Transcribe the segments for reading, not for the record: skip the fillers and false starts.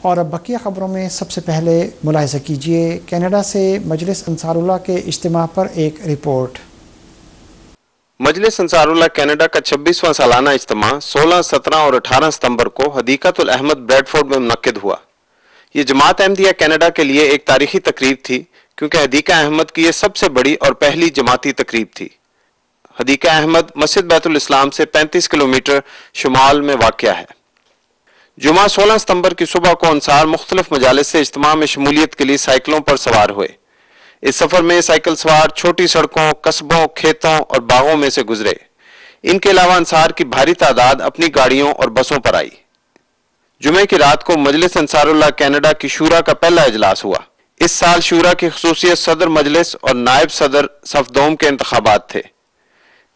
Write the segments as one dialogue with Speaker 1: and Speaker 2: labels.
Speaker 1: اور اب بقیہ خبروں میں سب سے پہلے ملاحظہ کیجیے کینیڈا سے مجلس انصار اللہ کے اجتماع پر ایک رپورٹ۔
Speaker 2: مجلس انصار اللہ کینیڈا کا 26واں سالانہ اجتماع 16، 17 اور 18 ستمبر کو حدیقۃ الاحمد بریڈفورڈ میں منعقد ہوا۔ یہ جماعت احمدیہ کینیڈا کے لیے ایک تاریخی تقریب تھی کیونکہ حدیقہ احمد کی یہ سب سے بڑی اور پہلی جماعتی تقریب تھی۔ حدیقہ احمد مسجد بیت الاسلام سے 35 کلومیٹر شمال میں واقع ہے۔ جمعہ 16 ستمبر کی صبح کو انصار مختلف مجالس سے اجتماع میں شمولیت کے لیے سائیکلوں پر سوار ہوئے۔ اس سفر میں سائیکل سوار چھوٹی سڑکوں، قصبوں، کھیتوں اور باغوں میں سے گزرے۔ ان کے علاوہ انصار کی بھاری تعداد اپنی گاڑیوں اور بسوں پر آئی۔ جمعے کی رات کو مجلس انصار اللہ کینیڈا کی شورا کا پہلا اجلاس ہوا۔ اس سال شورا کی خصوصیت صدر مجلس اور نائب صدر صف دوم کے انتخابات تھے۔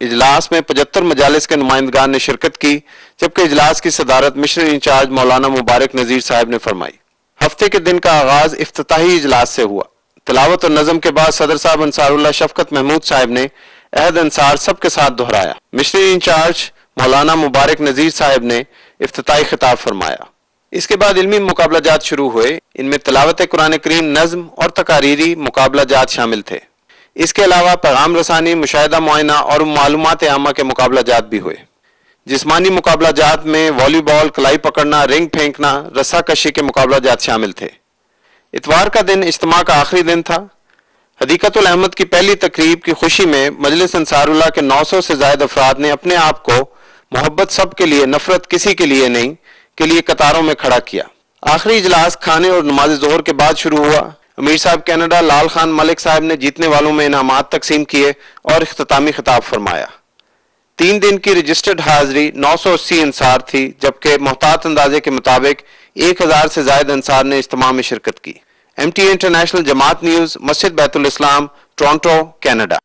Speaker 2: اجلاس میں 75 مجالس کے نمائندگان نے شرکت کی، جبکہ اجلاس کی صدارت مشنری انچارج مولانا مبارک نذیر صاحب نے فرمائی۔ ہفتے کے دن کا آغاز افتتاحی اجلاس سے ہوا۔ تلاوت اور نظم کے بعد صدر صاحب انصار اللہ شفقت محمود صاحب نے عہد انصار سب کے ساتھ دہرایا۔ مشنری انچارج مولانا مبارک نذیر صاحب نے افتتاحی خطاب فرمایا۔ اس کے بعد علمی مقابلہ جات شروع ہوئے۔ ان میں تلاوت قرآن کریم، نظم اور تقاریری مقابلہ جات شامل تھے۔ اس کے علاوہ پیغام رسانی، مشاہدہ معائنہ اور معلومات عامہ کے مقابلہ جات بھی ہوئے۔ جسمانی مقابلہ جات میں والی بال، کلائی پکڑنا، رنگ پھینکنا، رسا کشی کے مقابلہ جات شامل تھے۔ اتوار کا دن اجتماع کا آخری دن تھا۔ حدیقۃ الاحمد کی پہلی تقریب کی خوشی میں مجلس انصار اللہ کے 900 سے زائد افراد نے اپنے آپ کو محبت سب کے لیے، نفرت کسی کے لیے نہیں کے لیے قطاروں میں کھڑا کیا۔ آخری اجلاس کھانے اور نماز ظہر کے بعد شروع ہوا۔ امیر صاحب کینیڈا لال خان ملک صاحب نے جیتنے والوں میں انعامات تقسیم کیے اور اختتامی خطاب فرمایا۔ 3 دن کی رجسٹرڈ حاضری 980 انصار تھی، جبکہ محتاط اندازے کے مطابق 1000 سے زائد انصار نے اجتماع میں شرکت کی۔ MTA انٹرنیشنل جماعت نیوز، مسجد بیت الاسلام، ٹورانٹو، کینیڈا۔